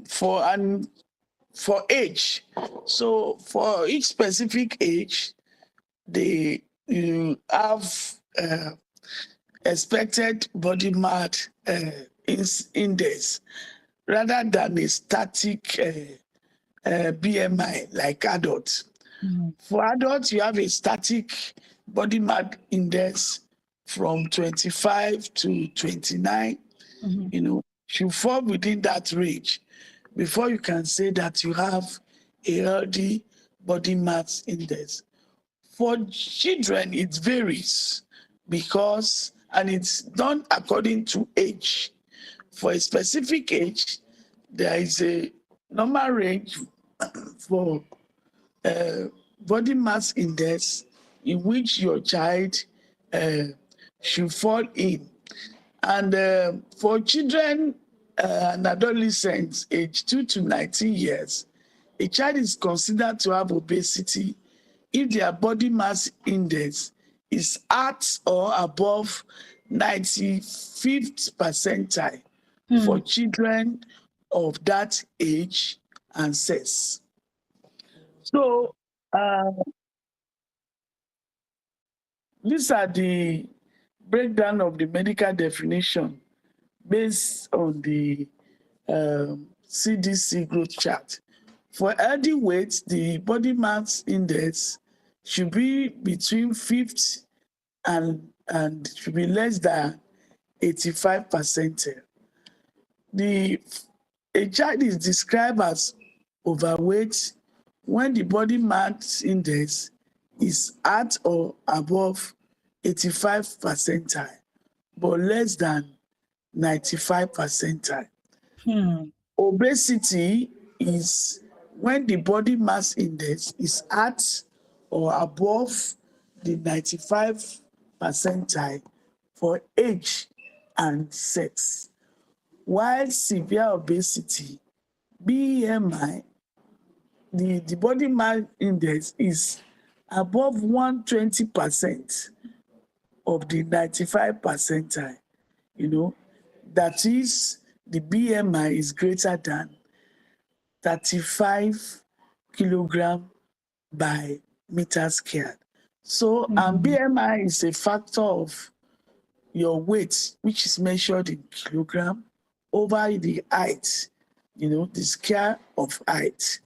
for age. So for each specific age, they you have expected body mass index rather than a static BMI like adults. For adults, you have a static body mass index from 25 to 29. You know, if you fall within that range before you can say that you have a healthy body mass index. For children, it varies because, and it's done according to age. For a specific age, there is a normal range for uh, body mass index in which your child uh, should fall in. And for children and adolescents aged 2 to 19 years, a child is considered to have obesity if their body mass index is at or above 95th percentile for children of that age and sex. So these are the breakdown of the medical definition based on the CDC growth chart. For healthy weight, the body mass index should be between 50 and should be less than 85 percentile. A child is described as overweight when the body mass index is at or above 85 percentile, but less than 95 percentile. Obesity is when the body mass index is at or above the 95 percentile for age and sex. While severe obesity, BMI, the body mass index is above 120% of the 95 percentile. You know, that is, the BMI is greater than 35 kilogram by meter squared. So, BMI is a factor of your weight, which is measured in kilogram, over the height, you know, the scale of height.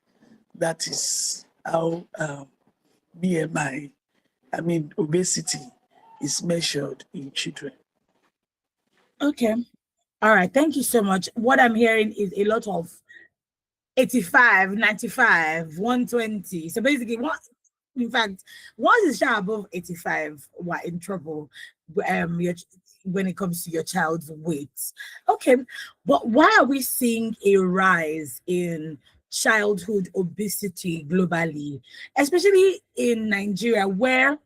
That is how BMI, obesity is measured in children. Okay. All right. Thank you so much. What I'm hearing is a lot of 85, 95, 120. So basically, in fact, once it's above 85, we're in trouble. When it comes to your child's weight. Okay, but why are we seeing a rise in childhood obesity globally, especially in Nigeria, where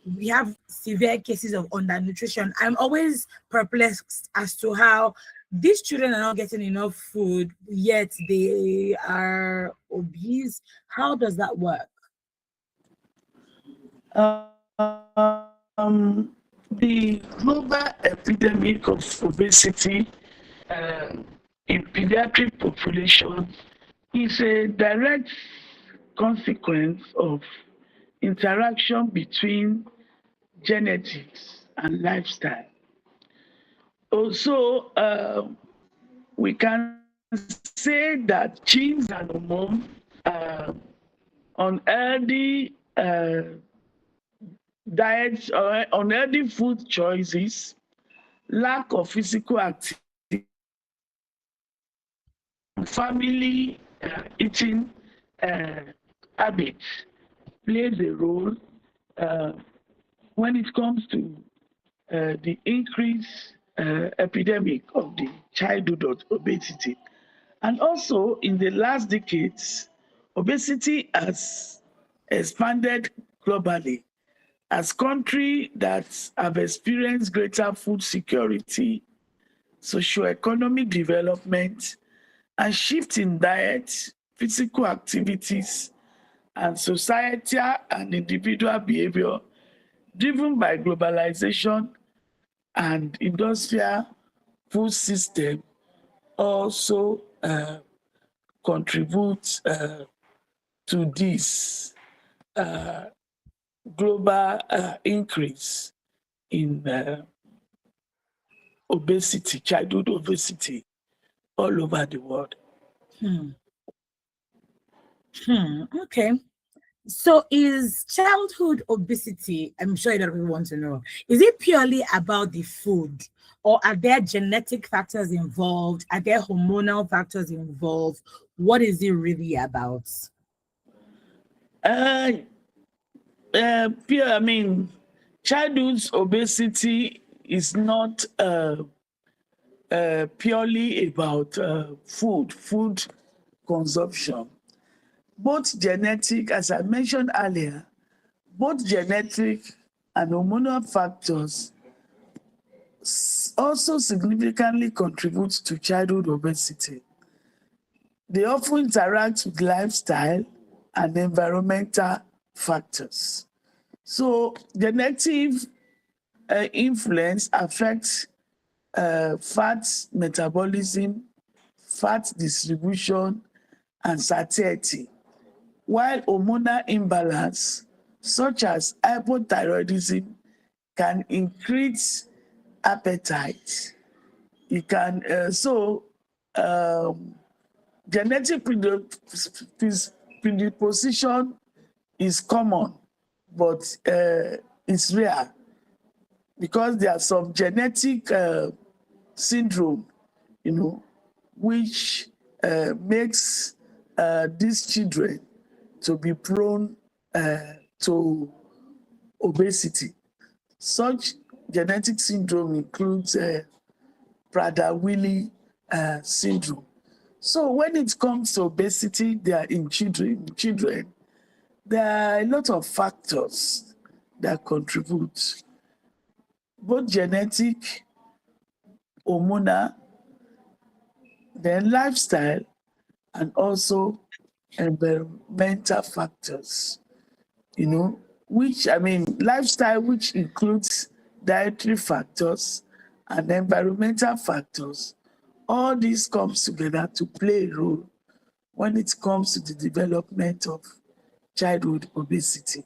we have severe cases of undernutrition? I'm always perplexed as to how these children are not getting enough food, yet they are obese. How does that work? The global epidemic of obesity in pediatric population is a direct consequence of interaction between genetics and lifestyle. Also, we can say that genes and hormones, unhealthy diets or unhealthy food choices, lack of physical activity, family eating habits plays a role uh, when it comes to the increased epidemic of the childhood of obesity. And also, in the last decades, obesity has expanded globally as countries that have experienced greater food security, socioeconomic development, and shift in diet, physical activities, and societal and individual behavior driven by globalization and industrial food system also uh, contribute to this global increase in obesity, childhood obesity all over the world. Okay. So is childhood obesity, I'm sure that we want to know, is it purely about the food, or are there genetic factors involved? Are there hormonal factors involved? What is it really about? Uh, I mean, childhood obesity is not purely about food consumption. Both genetic, as I mentioned earlier, both genetic and hormonal factors also significantly contribute to childhood obesity. They often interact with lifestyle and environmental factors. So genetic influence affects fat metabolism, fat distribution, and satiety, while hormonal imbalance, such as hypothyroidism, can increase appetite. It can genetic predisposition is common, but it's rare because there are some genetic syndrome, which makes these children to be prone to obesity. Such genetic syndrome includes Prader-Willi syndrome. So when it comes to obesity, they are in children, there are a lot of factors that contribute, both genetic, hormonal, then lifestyle, and also environmental factors, which, lifestyle, which includes dietary factors and environmental factors. All this comes together to play a role when it comes to the development of childhood obesity.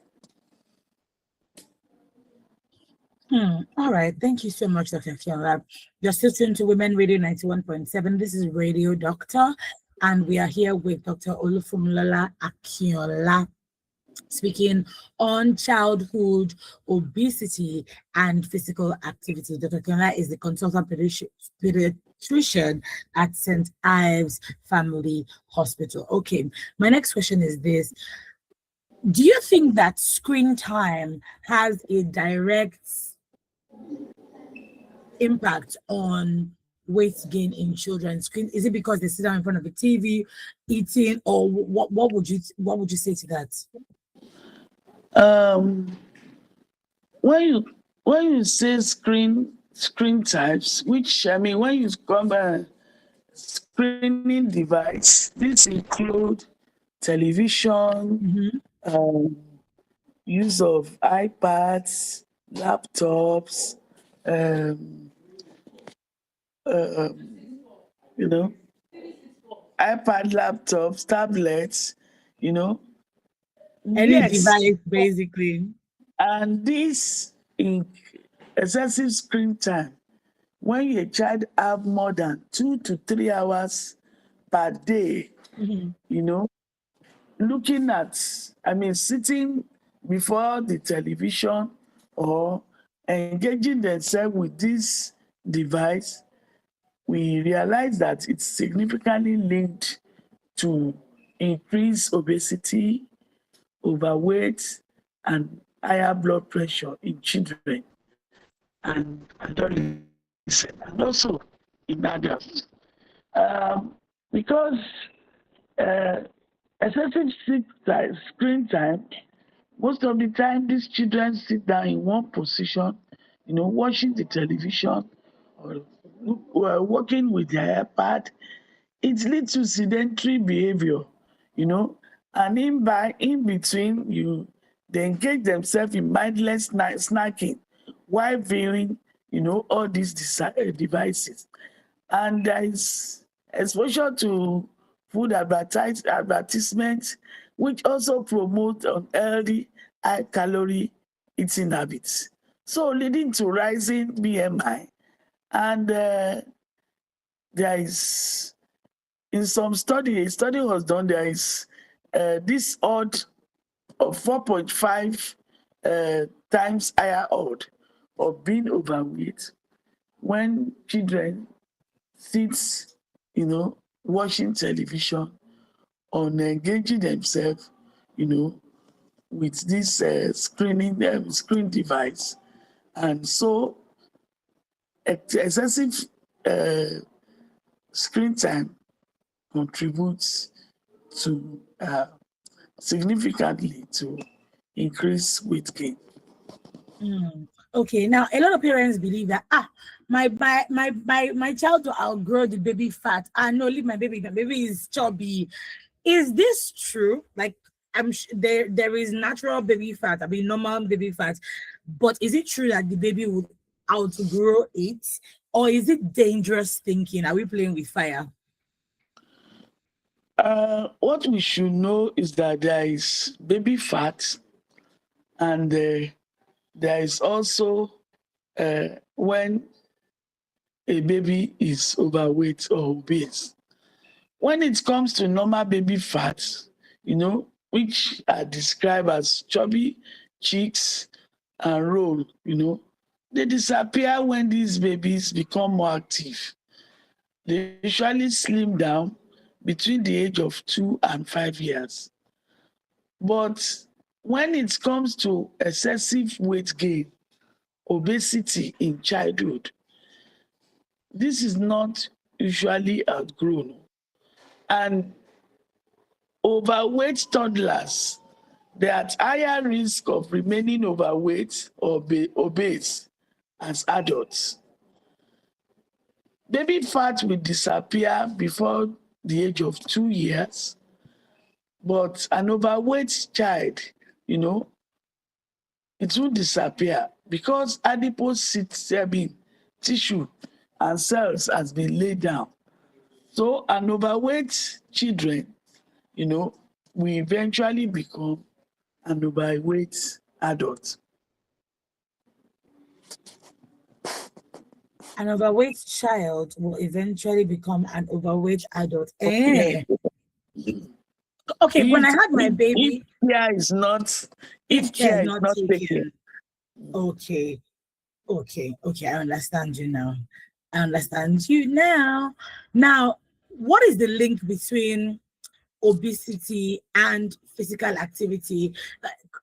All right. Thank you so much, Dr. Fiola. You're still tuned to Women Radio 91.7. This is Radio Doctor, and we are here with Dr. Olufumlola Akinola, speaking on childhood obesity and physical activity. Dr. Akinola is the consultant pediatrician at St. Ives Family Hospital. Okay, my next question is this. Do you think that screen time has a direct impact on weight gain in children? Screen, is it because they sit down in front of the TV eating, or what would you say to that? Um, when you say screen types, which when you come screening device, this include television, use of iPads, laptops, um, you know, iPad, laptops, tablets, you know. Any Yes, device, basically. and this in excessive screen time, when your child have more than 2 to 3 hours per day, you know, looking at, sitting before the television or engaging themselves with this device, we realize that it's significantly linked to increased obesity, overweight, and higher blood pressure in children and adolescents, and also in adults. Because uh, excessive screen time, most of the time these children sit down in one position, watching the television or working with their iPad. It leads to sedentary behavior, and in between, they engage themselves in mindless snacking while viewing, all these devices. And there is exposure to food advertisements, which also promote unhealthy, high-calorie eating habits. So leading to rising BMI. And there is, in some study, a study was done, there is this odd of 4.5 times higher odd of being overweight when children sit, watching television, on engaging themselves, with this screen device. And so excessive uh, screen time contributes to significantly to increase weight gain. Okay, now a lot of parents believe that my child will outgrow the baby fat. No, leave my baby. My baby is chubby. Is this true? Like, there is natural baby fat, normal baby fat, but is it true that the baby would outgrow it, or is it dangerous thinking? Are we playing with fire? What we should know is that there is baby fat, and there is also when a baby is overweight or obese. When it comes to normal baby fat, which are described as chubby cheeks and roll, they disappear when these babies become more active. They usually slim down between the age of 2 and 5 years. But when it comes to excessive weight gain, obesity in childhood, this is not usually outgrown. And overweight toddlers, they are at higher risk of remaining overweight or obese as adults. Baby fat will disappear before the age of 2 years, but an overweight child, it will disappear because adipose tissue and cells has been laid down. So an overweight children, will eventually become an overweight adult. An overweight child will eventually become an overweight adult. Yeah. Okay, when I If, had my baby, care is not, if if care is care is not not taken, taken, okay, I understand you now. I understand you now. Now, what is the link between obesity and physical activity?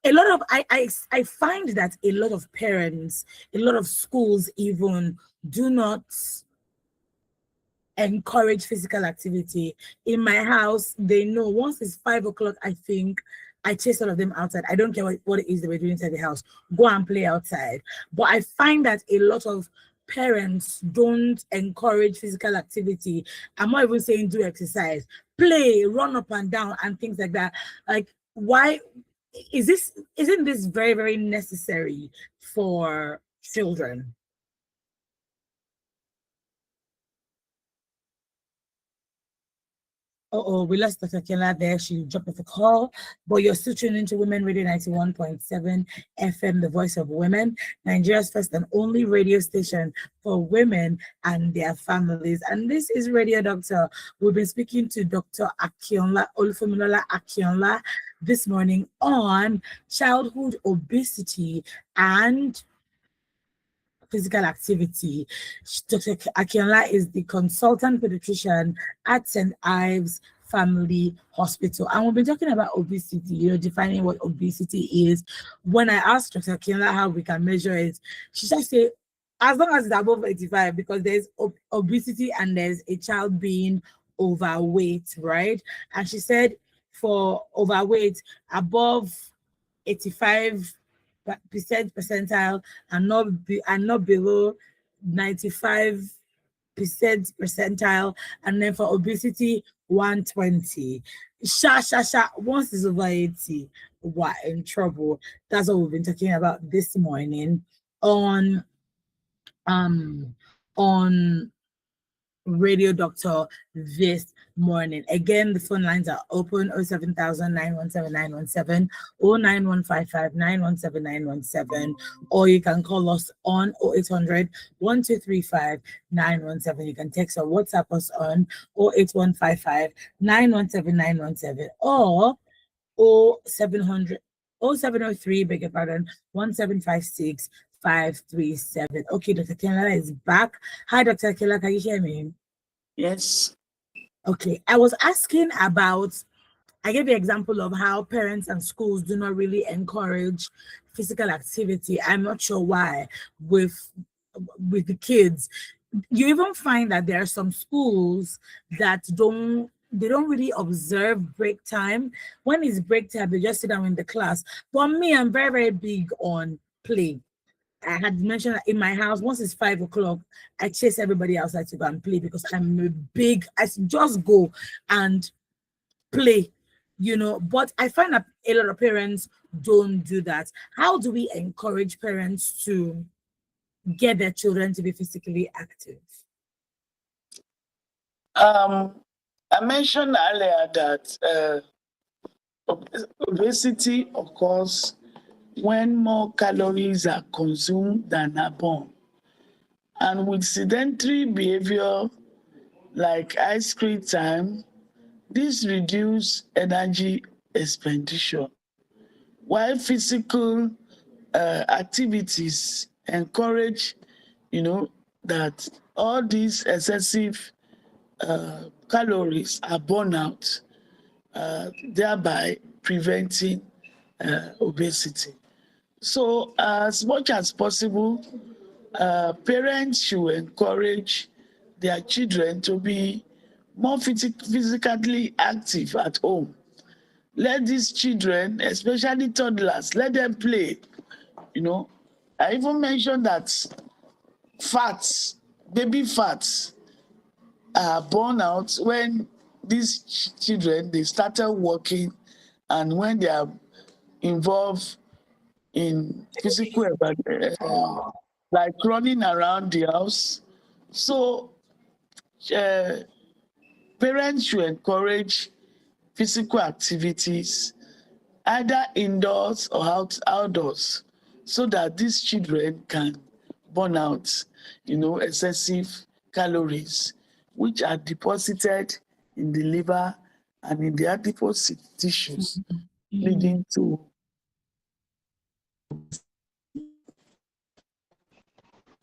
A lot of I find that a lot of parents, a lot of schools even do not encourage physical activity. In my house, they know once it's 5 o'clock, I think I chase all of them outside. I don't care what it is they were doing inside the house. Go and play outside. But I find that a lot of parents don't encourage physical activity. I'm not even saying do exercise, play, run up and down, and things like that. Like, why isn't this very, very necessary for children? We lost Dr. Kela there. She dropped off a call, but you're still tuning into Women Radio 91.7 FM, the voice of women, Nigeria's first and only radio station for women and their families. And this is Radio Doctor. We've been speaking to Dr. Akionla Olufumilola Akionla this morning on childhood obesity and physical activity. Dr. Akionla is the consultant pediatrician at St. Ives Family Hospital. And we've been talking about obesity, defining what obesity is. When I asked Dr. Akionla how we can measure it, she just said, as long as it's above 85, because there's obesity and there's a child being overweight, right? And she said for overweight, above 85 percentile and not below 95 percentile, and then for obesity 120. Once it's over 80, we're in trouble. That's what we've been talking about this morning on on Radio Doctor this morning. Again, the phone lines are open: 07000 09155 or you can call us on 0800 1235 917. You can text or WhatsApp us on 08155 917 or 0700 0703, beg your pardon, 1756 537. Okay, Dr. Kenala is back. Hi, Dr. Kenala, can you hear me? Yes. Okay, I was asking about, I gave the example of how parents and schools do not really encourage physical activity. I'm not sure why with the kids. You even find that there are some schools that they don't really observe break time. When it's break time, they just sit down in the class. For me, I'm very, very big on play. I had mentioned that in my house, once it's 5 o'clock, I chase everybody outside to go and play because I just go and play, but I find that a lot of parents don't do that. How do we encourage parents to get their children to be physically active? I mentioned earlier that obesity occurs when more calories are consumed than are burned. And with sedentary behavior like high screen time, this reduces energy expenditure. While physical activities encourage, that all these excessive calories are burned out, thereby preventing obesity. So, as much as possible, parents should encourage their children to be more physically active at home. Let these children, especially toddlers, let them play. I even mentioned that baby fats are born out when these children they started working and when they are involved in physical like running around the house. So parents should encourage physical activities either indoors or outdoors so that these children can burn out excessive calories which are deposited in the liver and in the adipose tissues, leading to.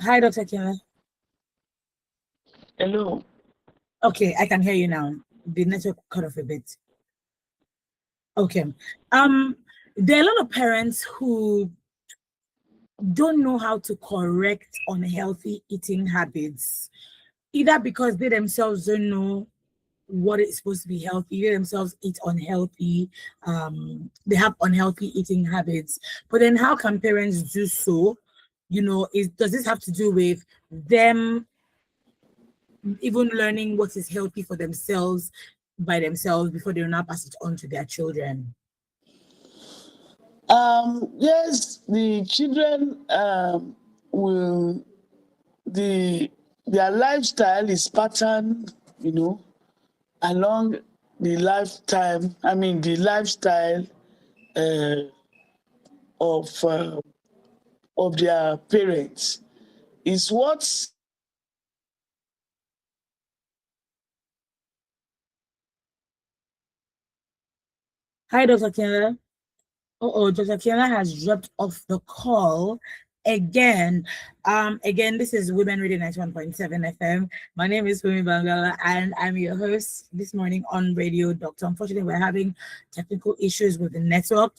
Hi, Dr. Kina. Hello. Okay, I can hear you now. The network cut off a bit. Okay. There are a lot of parents who don't know how to correct unhealthy eating habits, either because they themselves don't know what is supposed to be healthy, they themselves eat unhealthy, they have unhealthy eating habits. But then how can parents do so? Does this have to do with them even learning what is healthy for themselves by themselves before they will now pass it on to their children? Yes, the children will their lifestyle is patterned, along the lifetime. I mean, the lifestyle of their parents is what. Hi, Dr. Kenya. Dr. Kiana has dropped off the call again. Again, this is Women Radio 91.7 FM. My name is Fumi Bangala, and I'm your host this morning on Radio Doctor. Unfortunately, we're having technical issues with the network.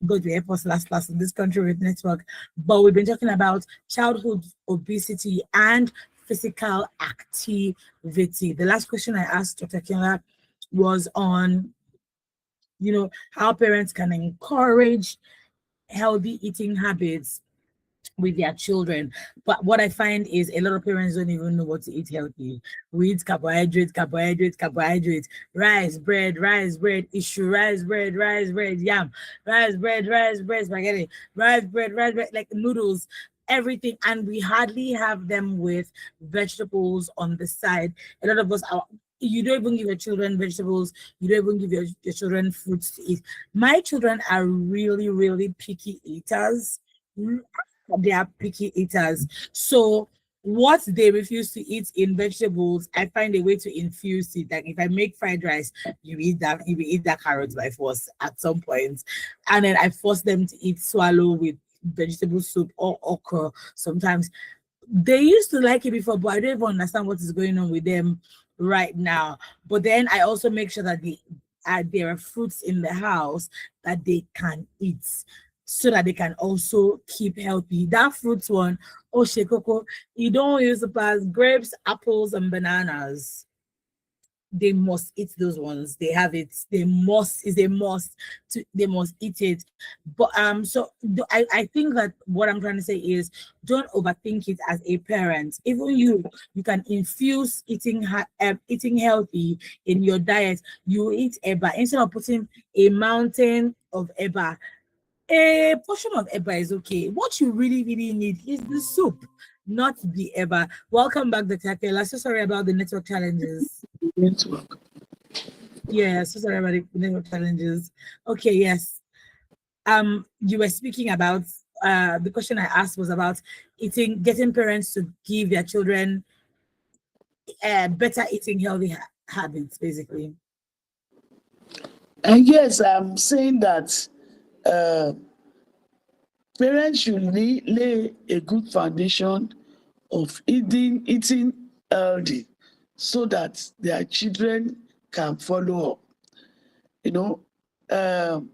Go to the airport last class in this country with network. But we've been talking about childhood obesity and physical activity. The last question I asked Dr. Kiana was on how parents can encourage healthy eating habits with their children. But what I find is a lot of parents don't even know what to eat healthy. We eat carbohydrate, rice, bread, issue, rice, bread, yam, rice, bread, spaghetti, rice, bread, like noodles. everything, and we hardly have them with vegetables on the side. A lot of us are, you don't even give your children vegetables, you don't even give your children fruits to eat. My children are really, really picky eaters. They are picky eaters. So what they refuse to eat in vegetables, I find a way to infuse it. Like if I make fried rice, you will eat that carrot by force at some point. And then I force them to eat swallow with vegetable soup or okra sometimes. They used to like it before, but I don't even understand what is going on with them right now. But then I also make sure that there are fruits in the house that they can eat so that they can also keep healthy. That fruits one, oh shekoko, you don't use the pass grapes, apples, and bananas. They must eat those ones. They have it. They must is a must to they must eat it. But so I think that what I'm trying to say is don't overthink it as a parent. Even you can infuse eating healthy in your diet. You eat eba instead of putting a mountain of eba. A portion of eba is okay. What you really, really need is the soup, not the eba. Welcome back, Dr. Akela. So sorry about the network challenges. Network. Yeah, so sorry about the network challenges. Okay, yes. You were speaking about the question I asked was about getting parents to give their children better eating healthy habits, basically. And yes, I'm saying that uh, parents should lay a good foundation of eating healthy so that their children can follow up. You know, um,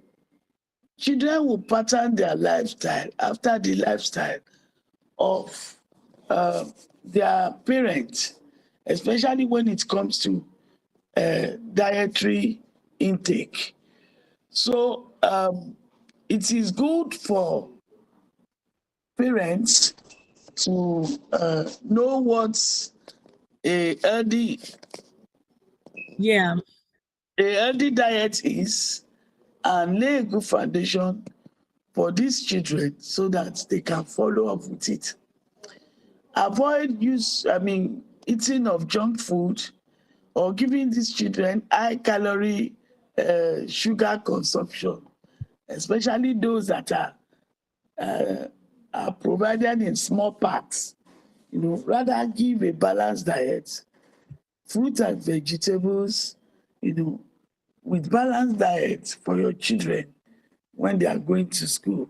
children will pattern their lifestyle after the lifestyle of uh, their parents, especially when it comes to dietary intake. So it is good for parents to know what a healthy Yeah. a healthy diet is and lay a good foundation for these children so that they can follow up with it. Avoid eating of junk food or giving these children high calorie sugar consumption, especially those that are provided in small packs. Rather give a balanced diet, fruit and vegetables, you know, with balanced diet for your children when they are going to school.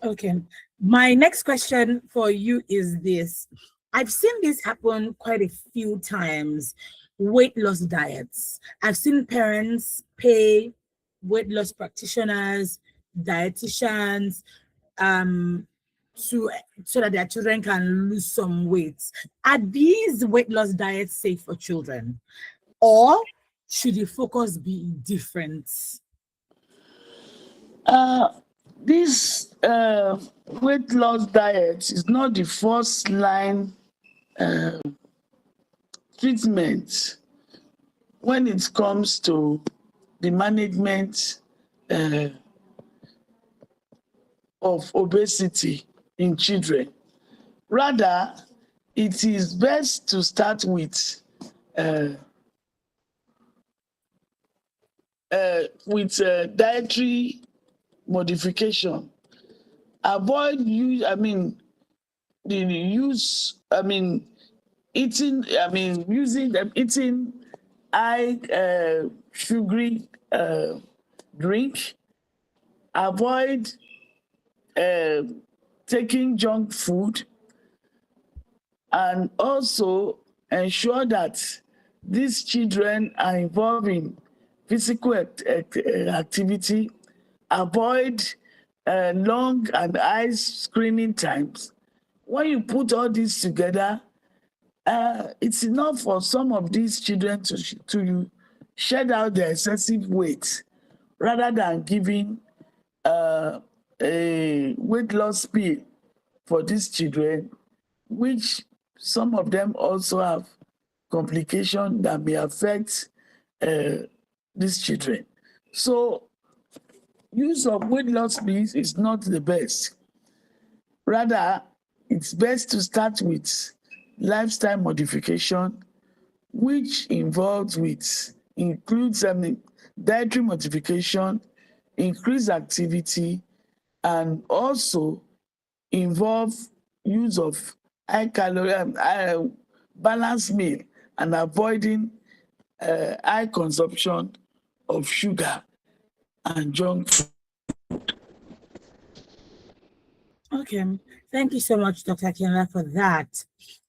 Okay. My next question for you is this. I've seen this happen quite a few times. Weight loss diets. I've seen parents pay weight loss practitioners, dietitians, um, to so that their children can lose some weight. Are these weight loss diets safe for children, or should the focus be different? Uh, this weight loss diet is not the first line treatment when it comes to the management uh, of obesity in children. Rather, it is best to start with dietary modification. Avoid use. The use. Eating. Eating high sugary drink. Avoid uh, taking junk food, and also ensure that these children are involved in physical activity. Avoid long and high screening times. When you put all this together, it's enough for some of these children to shed out their excessive weight rather than giving a weight loss pill for these children, which some of them also have complications that may affect these children. So use of weight loss pills is not the best. Rather, it's best to start with lifestyle modification, which includes dietary modification, increased activity, and also involve use of high calorie balanced meal and avoiding high consumption of sugar and junk food. Okay. Thank you so much, Dr. Kienla, for that.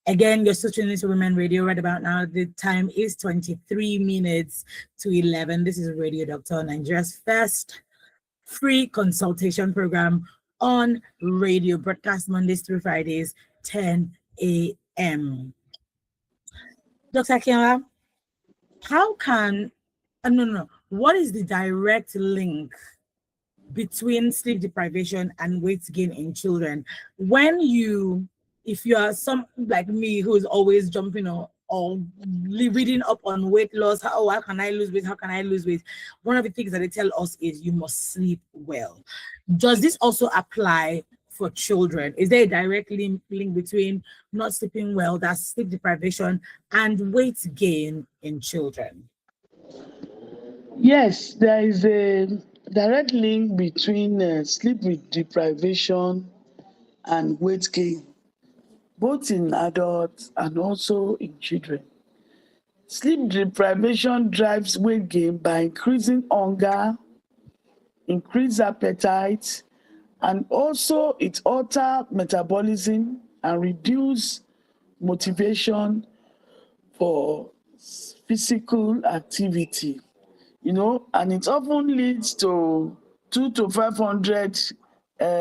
Again, you're still tuning into Women Radio right about now. The time is 23 minutes to 11. This is Radio Doctor, Nigeria's first free consultation program on radio, broadcast Mondays through Fridays, 10 a.m. Dr. Kienla, how can, what is the direct link between sleep deprivation and weight gain in children? If you are some like me who is always jumping or reading up on weight loss, how can I lose weight? How can I lose weight? One of the things that they tell us is you must sleep well. Does this also apply for children? Is there a direct link between not sleeping well, that's sleep deprivation, and weight gain in children? Yes, there is a direct link between sleep deprivation and weight gain, both in adults and also in children. Sleep deprivation drives weight gain by increasing hunger, increased appetite, and also it alters metabolism and reduce motivation for physical activity. And it often leads to 200 to 500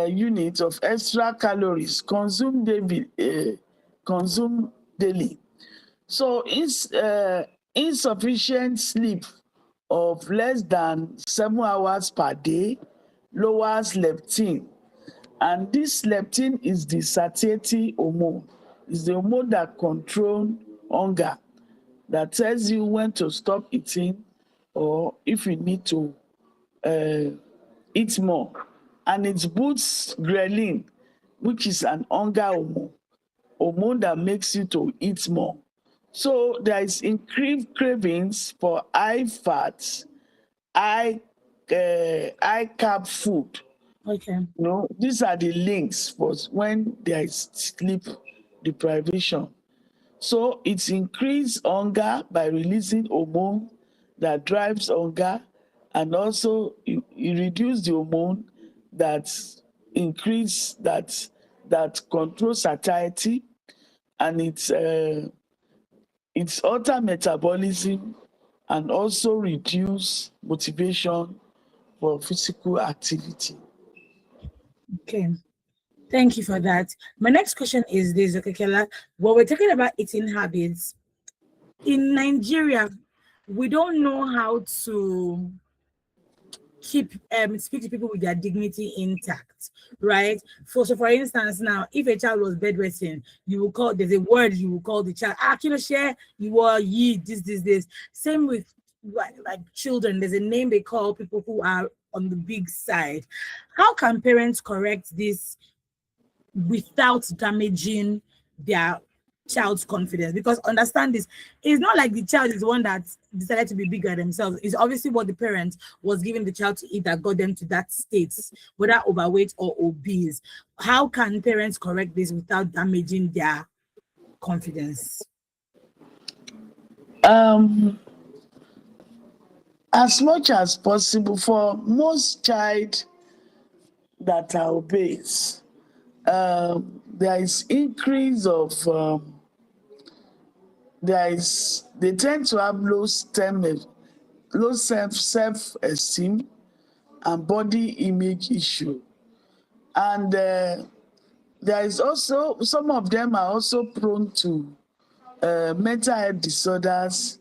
units of extra calories consumed daily. So insufficient sleep of less than 7 hours per day lowers leptin. And this leptin is the satiety hormone. It's the hormone that controls hunger, that tells you when to stop eating or if you need to eat more. And it boosts ghrelin, which is an hunger hormone that makes you to eat more. So there is increased cravings for high fat, high carb food. Okay. These are the links for when there is sleep deprivation. So it's increased hunger by releasing hormone that drives hunger, and also you reduce the hormone that controls satiety, and it's alter metabolism and also reduce motivation for physical activity. Okay. Thank you for that. My next question is this, okay, Kela. When we're talking about eating habits, in Nigeria, we don't know how to speak to people with their dignity intact, right? For instance, now if a child was bedwetting, there's a word you will call the child, share, you are ye, this. Same with like children, there's a name they call people who are on the big side. How can parents correct this without damaging their child's confidence? Because understand this, it's not like the child is the one that decided to be bigger themselves. It's obviously what the parent was giving the child to eat that got them to that state, whether overweight or obese. How can parents correct this without damaging their confidence? As much as possible, for most child that are obese, there is increase of they tend to have low self-esteem and body image issue. And there is also, some of them are also prone to mental health disorders,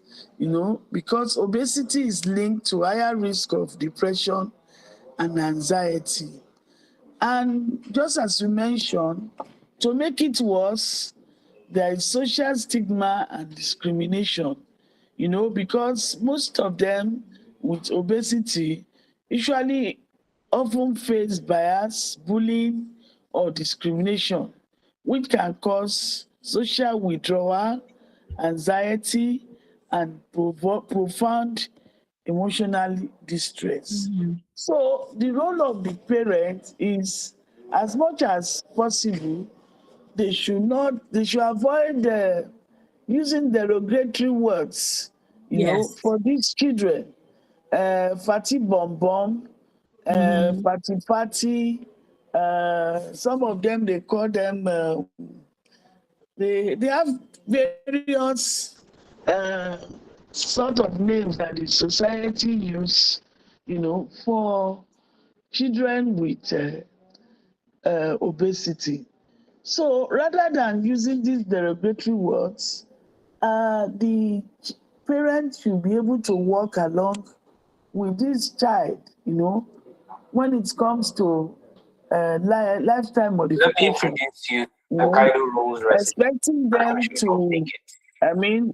because obesity is linked to higher risk of depression and anxiety. And just as you mentioned, to make it worse, there is social stigma and discrimination, because most of them with obesity usually often face bias, bullying, or discrimination, which can cause social withdrawal, anxiety, and profound emotional distress. So, the role of the parent is, as much as possible, they should avoid using derogatory words, Yes. for these children. Fatty Bom Bom, Mm-hmm. Fatty Fatty, some of them they call them, they have various sort of names that the society use, for children with obesity. So rather than using these derogatory words, the parent should be able to walk along with this child, when it comes to lifestyle Let me modification, introduce you you a know, Kaido rolls recipe expecting and them questions from to, Pinkett. I mean,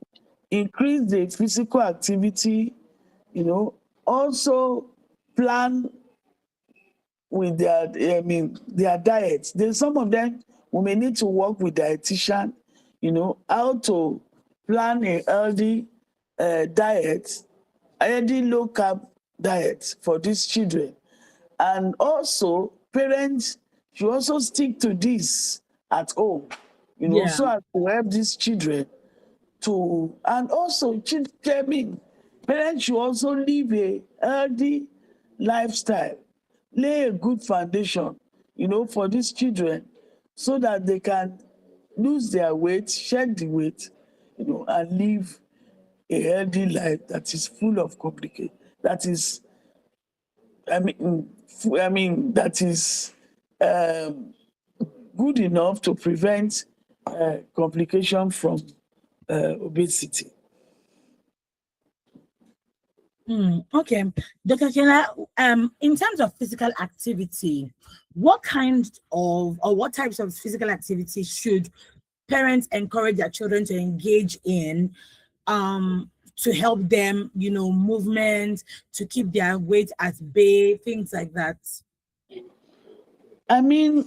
increase the physical activity, also plan with their diet. There's some of them we may need to work with dietitian, how to plan a healthy diet, a healthy low carb diet for these children. And also parents should also stick to this at home, Yeah. so as to help these children to, and also parents should also live a healthy lifestyle, lay a good foundation, for these children, so that they can lose their weight, shed the weight, and live a healthy life that is full of complication, that is, that is um, good enough to prevent complication from obesity. Okay, Dr. Kela, in terms of physical activity, what kind of or what types of physical activity should parents encourage their children to engage in to help them, movement, to keep their weight at bay, things like that? I mean,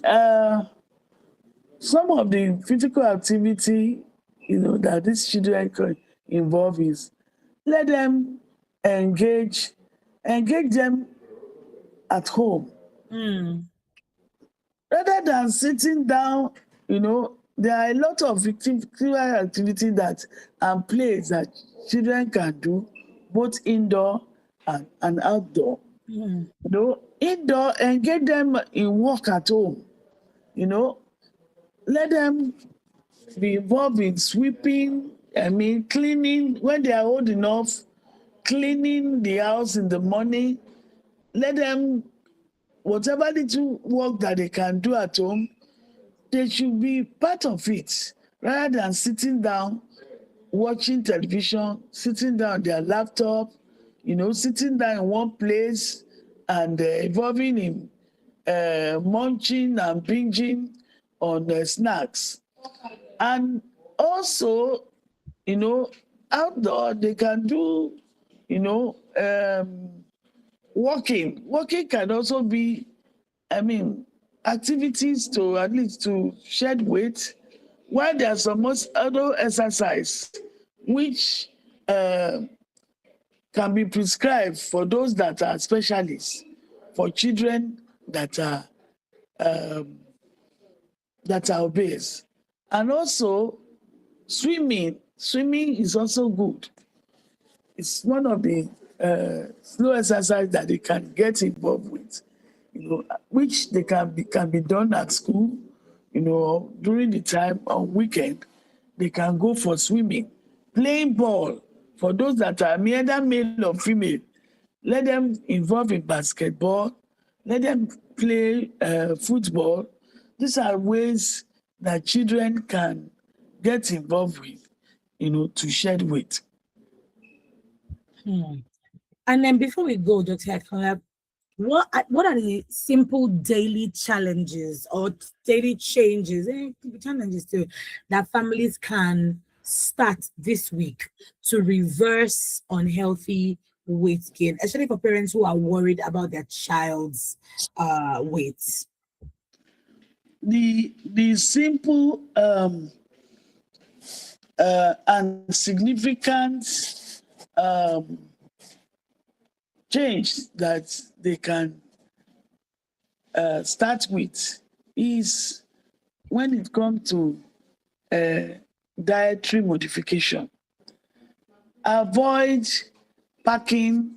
some of the physical activity, that these children can involve is, let them engage, engage them at home Mm, rather than sitting down. There are a lot of physical activity that and plays that children can do, both indoor and outdoor. mm, Indoor, engage them in work at home. Let them be involved in sweeping, cleaning when they are old enough, cleaning the house in the morning. Let them, whatever little work that they can do at home, they should be part of it, rather than sitting down watching television, sitting down on their laptop, sitting down in one place and involving in munching and binging on snacks. And also, outdoor, they can do, walking. Walking can also be, I mean, activities to at least to shed weight, while there are some most other exercise which uh, can be prescribed for those that are specialists, for children um, that are obese. And also swimming is also good. It's one of the slow exercise that they can get involved with, which they can be done at school, during the time on weekend. They can go for swimming, playing ball. For those that are either male or female, let them involve in basketball, let them play football. These are ways that children can get involved with, to shed weight. mm. And then before we go, Dr. Akala, what are the simple daily challenges or daily changes, it could be challenges too, that families can start this week to reverse unhealthy weight gain, especially for parents who are worried about their child's weight? The simple and significant change that they can start with is when it comes to dietary modification. Avoid packing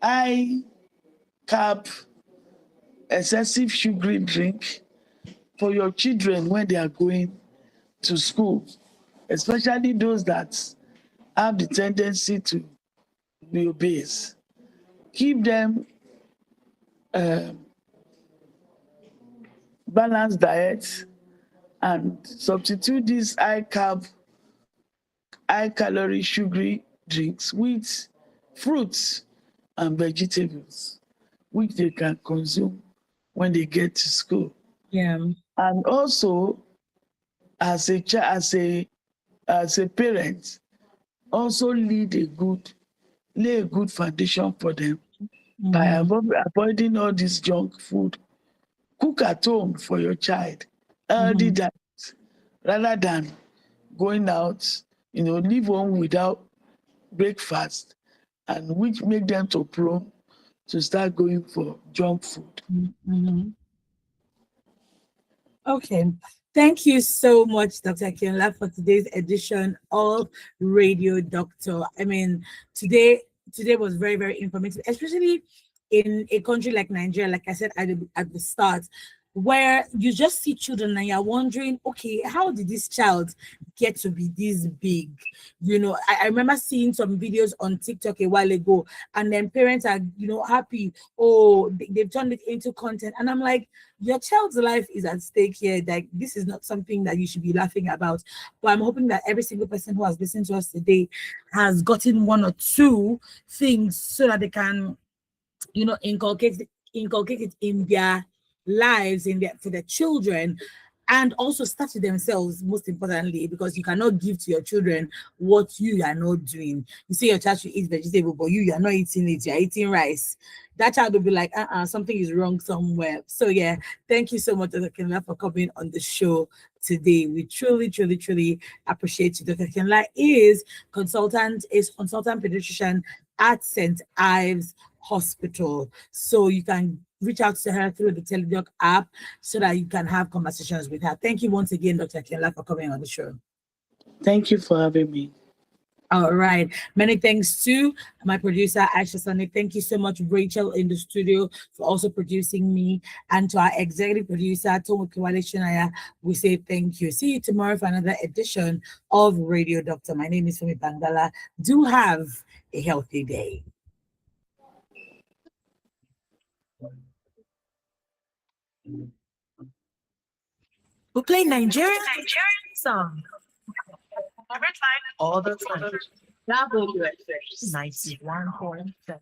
high carb, excessive sugary drink for your children when they are going to school, especially those that have the tendency to be obese. Keep them balanced diet and substitute these high carb, high calorie, sugary drinks with fruits and vegetables, which they can consume when they get to school. Yeah. And also, as a as a parent, also lay a good foundation for them by avoiding all this junk food. Cook at home for your child, healthy diet, rather than going out, leave home without breakfast, and which make them to prone to start going for junk food. Okay. Thank you so much, Dr. Akinla, for today's edition of Radio Doctor. I mean, today was very, very informative, especially in a country like Nigeria, like I said at the start, where you just see children and you're wondering, okay, how did this child get to be this big? I remember seeing some videos on TikTok a while ago, and then parents are, happy. Oh, they've turned it into content. And I'm like, your child's life is at stake here. Like, this is not something that you should be laughing about. But I'm hoping that every single person who has listened to us today has gotten one or two things so that they can, inculcate it in their lives, for their children, and also start with themselves, most importantly, because you cannot give to your children what you are not doing. You say your child should eat vegetable, but you are not eating it, you're eating rice. That child will be like, something is wrong somewhere. So yeah, thank you so much, Dr. Kenla, for coming on the show today. We truly, truly, truly appreciate you. Dr. Kenla is consultant pediatrician at St. Ives Hospital. So you can reach out to her through the TeleDoc app so that you can have conversations with her. Thank you once again, Dr. Kenla, for coming on the show. Thank you for having me. All right. Many thanks to my producer, Aisha Sonic. Thank you so much, Rachel, in the studio, for also producing me. And to our executive producer, Tomo Kiwale Shinaya, we say thank you. See you tomorrow for another edition of Radio Doctor. My name is Femi Bangala. Do have a healthy day. We play Nigerian song all the time. WFX 91.7.